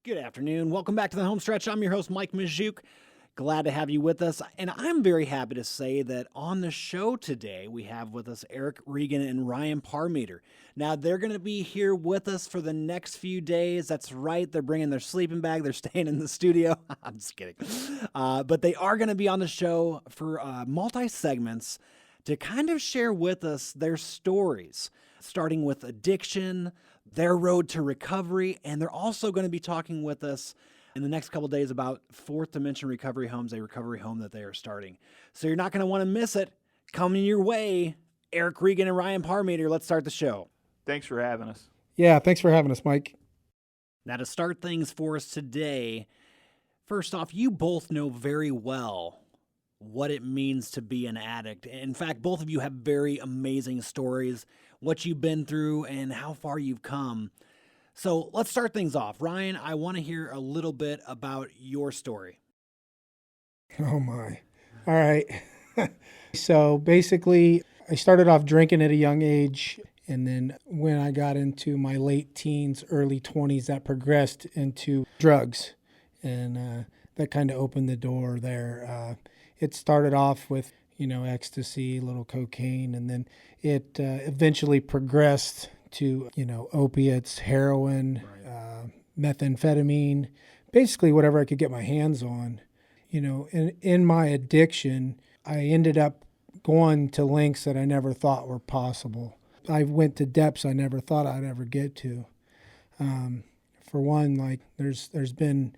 Good afternoon. Welcome back to the home stretch. I'm your host, Mike Majuk. Glad to have you with us. And I'm very happy to say that on the show today, we have with us Eric Regan and Ryan Parmeter. Now, they're going to be here with us for the next few days. That's right. They're bringing their sleeping bag. They're staying in the studio. I'm just kidding. But they are going to be on the show for multi-segments to kind of share with us their stories, starting with addiction, their road to recovery, and they're also going to be talking with us in the next couple of days about Fourth Dimension Recovery Homes, a recovery home that they are starting. So you're not going to want to miss it. Coming your way, Eric Regan and Ryan Parmeter. Let's start the show. Thanks for having us. Yeah, thanks for having us, Mike. Now, to start things for us today, first off, you both know very well what it means to be an addict. In fact, both of you have very amazing stories, what you've been through and how far you've come. So let's start things off. Ryan, I want to hear a little bit about your story. Oh, my. All right. So basically, I started off drinking at a young age. And then when I got into my late teens, early 20s, that progressed into drugs. And that kind of opened the door there. It started off with, ecstasy, a little cocaine, and then it eventually progressed to, opiates, heroin, methamphetamine, basically whatever I could get my hands on. In my addiction, I ended up going to lengths that I never thought were possible. I went to depths I never thought I'd ever get to. For one, there's been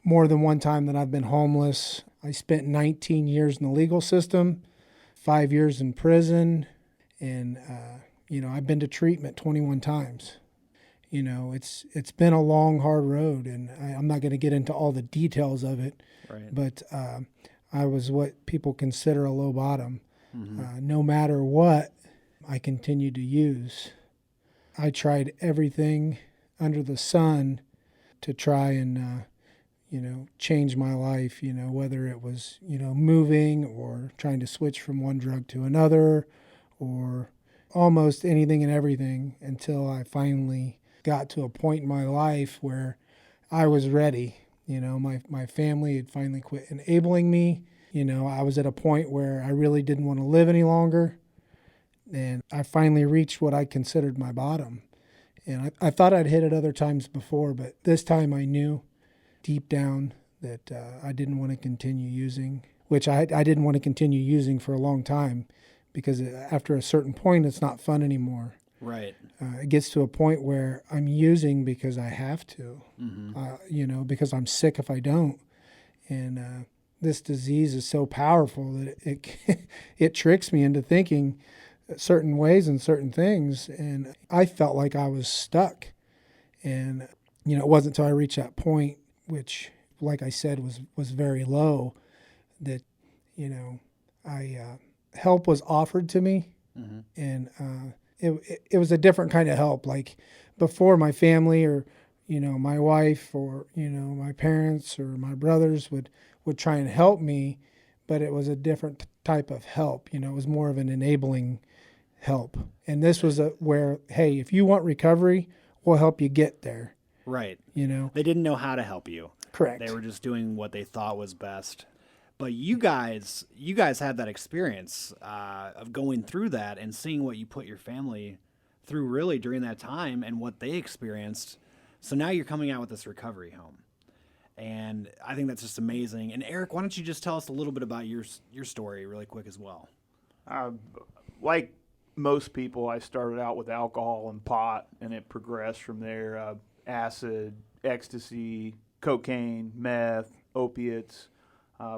more than one time that I've been homeless. I spent 19 years in the legal system, 5 years in prison, and I've been to treatment 21 times. It's been a long, hard road, and I'm not going to get into all the details of it. Right. But I was what people consider a low bottom. Mm-hmm. No matter what, I continued to use. I tried everything under the sun to try and change my life, whether it was, moving or trying to switch from one drug to another or almost anything and everything until I finally got to a point in my life where I was ready. My family had finally quit enabling me. I was at a point where I really didn't want to live any longer. And I finally reached what I considered my bottom. And I thought I'd hit it other times before, but this time I knew deep down that I didn't want to continue using, which I didn't want to continue using for a long time because after a certain point, it's not fun anymore. Right. It gets to a point where I'm using because I have to, because I'm sick if I don't. And this disease is so powerful that it tricks me into thinking certain ways and certain things. And I felt like I was stuck. And, it wasn't until I reached that point, which, like I said, was very low, that, help was offered to me. Mm-hmm. And it was a different kind of help. Like before, my family or, my wife or, my parents or my brothers would try and help me, but it was a different type of help. It was more of an enabling help. And this was where, hey, if you want recovery, we'll help you get there. Right. They didn't know how to help you. Correct. They were just doing what they thought was best. But you guys had that experience of going through that and seeing what you put your family through really during that time and what they experienced. So now you're coming out with this recovery home. And I think that's just amazing. And Eric, why don't you just tell us a little bit about your story really quick as well? Like most people, I started out with alcohol and pot, and it progressed from there. Acid, ecstasy, cocaine, meth, opiates.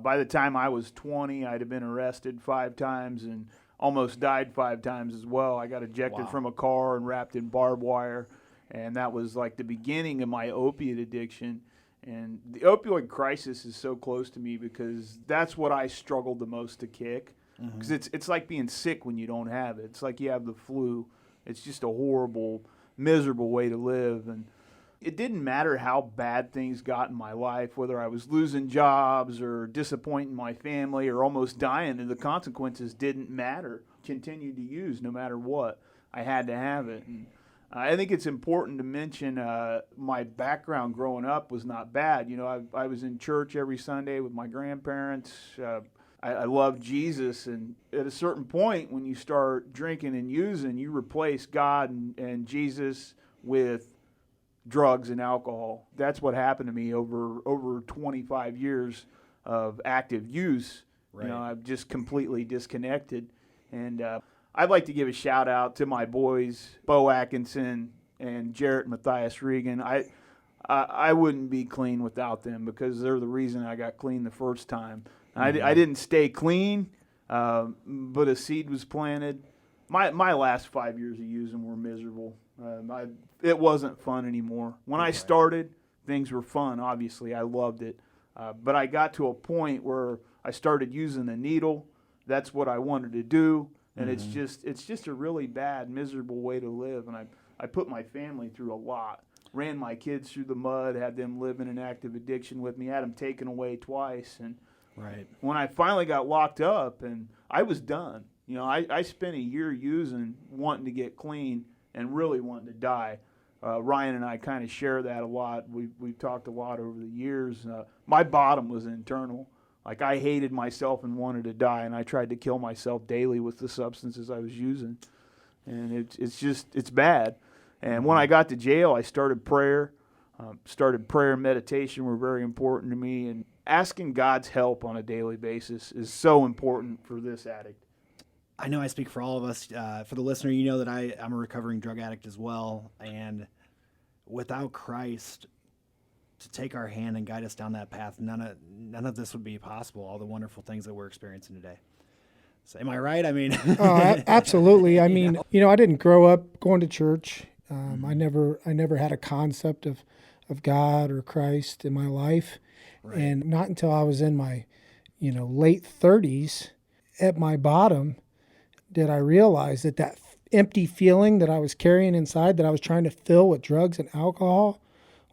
By the time I was 20, I'd have been arrested 5 times and almost died 5 times as well. I got ejected from a car and wrapped in barbed wire, and that was like the beginning of my opiate addiction. And the opioid crisis is so close to me because that's what I struggled the most to kick. Because it's like being sick when you don't have it. It's like you have the flu. It's just a horrible, miserable way to live. And it didn't matter how bad things got in my life, whether I was losing jobs or disappointing my family or almost dying, and the consequences didn't matter. Continued to use no matter what. I had to have it. And I think it's important to mention my background growing up was not bad. You know, I was in church every Sunday with my grandparents. I loved Jesus, and at a certain point, when you start drinking and using, you replace God and Jesus with drugs and alcohol. That's what happened to me over 25 years of active use. Right. You know, I've just completely disconnected. And I'd like to give a shout out to my boys, Bo Atkinson and Jarrett Matthias Regan. I wouldn't be clean without them, because they're the reason I got clean the first time. I didn't stay clean, but a seed was planted. My last 5 years of using were miserable. It wasn't fun anymore. When I started, things were fun, obviously. I loved it. But I got to a point where I started using the needle. That's what I wanted to do. And it's just a really bad, miserable way to live. And I put my family through a lot. Ran my kids through the mud, had them live in an active addiction with me, had them taken away twice. And when I finally got locked up, and I was done. You know, I spent a year using, wanting to get clean, and really wanting to die. Ryan and I kind of share that a lot. We've talked a lot over the years. My bottom was internal. Like, I hated myself and wanted to die, and I tried to kill myself daily with the substances I was using. And it's bad. And when I got to jail, I started prayer. Prayer and meditation were very important to me. And asking God's help on a daily basis is so important for this addict. I know I speak for all of us. For the listener, you know that I'm a recovering drug addict as well. And without Christ to take our hand and guide us down that path, none of this would be possible, all the wonderful things that we're experiencing today. So am I right? I mean, absolutely. I mean, I didn't grow up going to church. I never had a concept of God or Christ in my life. Right. And not until I was in my, late 30s, at my bottom, did I realize that empty feeling that I was carrying inside, that I was trying to fill with drugs and alcohol,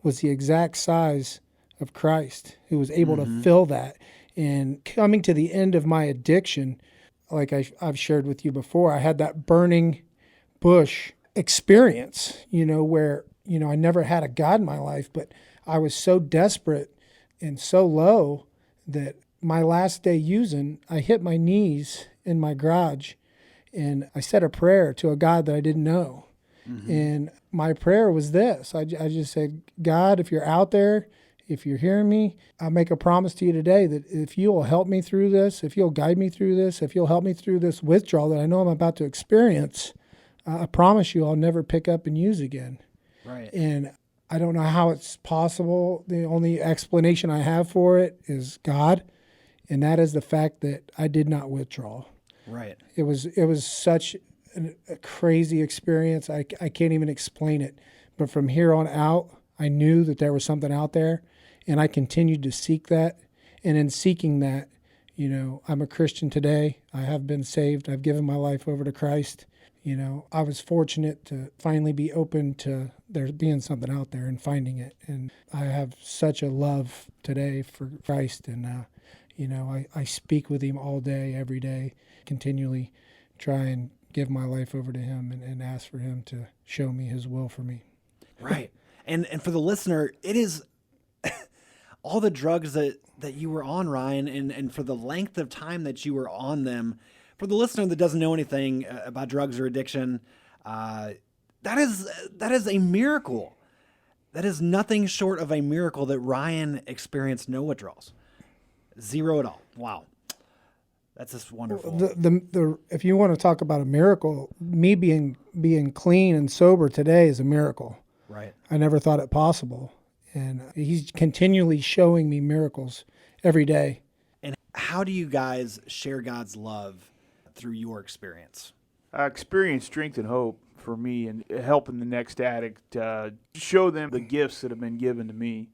was the exact size of Christ, who was able to fill that. And coming to the end of my addiction, like I've shared with you before, I had that burning bush experience, where, I never had a God in my life, but I was so desperate and so low that my last day using, I hit my knees in my garage and I said a prayer to a God that I didn't know. And my prayer was this. I just said, God, if you're out there, if you're hearing me, I make a promise to you today that if you will help me through this, if you'll guide me through this, if you'll help me through this withdrawal that I know I'm about to experience, I promise you I'll never pick up and use again. Right. And I don't know how it's possible. The only explanation I have for it is God, and that is the fact that I did not withdraw. Right. It was such a crazy experience. I can't even explain it. But from here on out, I knew that there was something out there, and I continued to seek that. And in seeking that, I'm a Christian today. I have been saved. I've given my life over to Christ. I was fortunate to finally be open to there being something out there and finding it. And I have such a love today for Christ. And, I speak with him all day, every day, continually try and give my life over to him and ask for him to show me his will for me. Right. And for the listener, it is all the drugs that you were on, Ryan, and for the length of time that you were on them. For the listener that doesn't know anything about drugs or addiction, that is a miracle. That is nothing short of a miracle that Ryan experienced no withdrawals. Zero at all. Wow. That's just wonderful. The if you want to talk about a miracle, me being clean and sober today is a miracle. Right. I never thought it possible. And he's continually showing me miracles every day. And how do you guys share God's love through your experience? Experience, strength, and hope for me, and helping the next addict show them the gifts that have been given to me.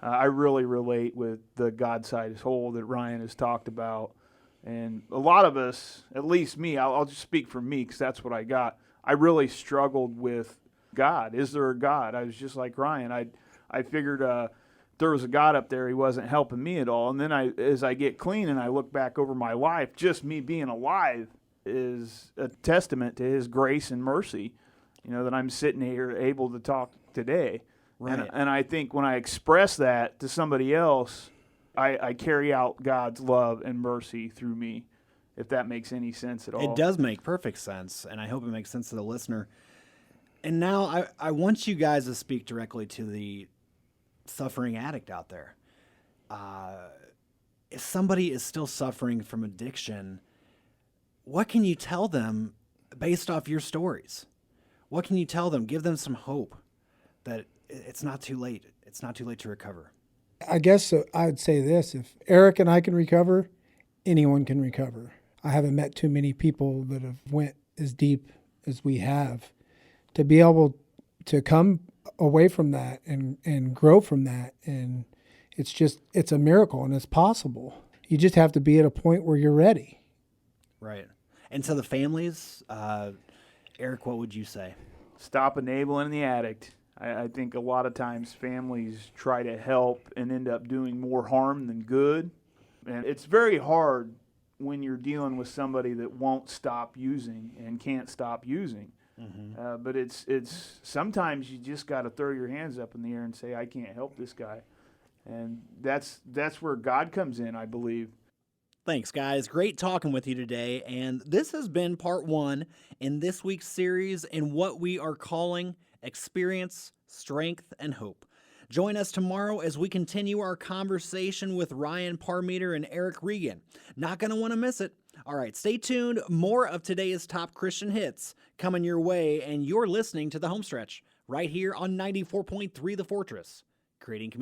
I really relate with the God-sized hole that Ryan has talked about. And a lot of us, at least me, I'll just speak for me because that's what I got. I really struggled with God. Is there a God? I was just like Ryan. I figured there was a God up there. He wasn't helping me at all. And then as I get clean and I look back over my life, just me being alive is a testament to his grace and mercy. that I'm sitting here able to talk today. Right. And I think when I express that to somebody else, I carry out God's love and mercy through me, if that makes any sense at all. It does make perfect sense, and I hope it makes sense to the listener. And now I want you guys to speak directly to the suffering addict out there. If somebody is still suffering from addiction, what can you tell them based off your stories? What can you tell them? Give them some hope that it's not too late. It's not too late to recover. I guess I'd say this: if Eric and I can recover, anyone can recover. I haven't met too many people that have went as deep as we have. To be able to come away from that and grow from that, and it's a miracle, and it's possible. You just have to be at a point where you're ready. Right. And to the families, Eric, what would you say? Stop enabling the addict. I think a lot of times families try to help and end up doing more harm than good. And it's very hard when you're dealing with somebody that won't stop using and can't stop using. Mm-hmm. But it's sometimes you just got to throw your hands up in the air and say, I can't help this guy. And that's where God comes in, I believe. Thanks, guys. Great talking with you today. And this has been part 1 in this week's series in what we are calling Experience, Strength, and Hope. Join us tomorrow as we continue our conversation with Ryan Parmeter and Eric Regan. Not going to want to miss it. All right, stay tuned. More of today's top Christian hits coming your way, and you're listening to The Homestretch right here on 94.3 The Fortress, creating community.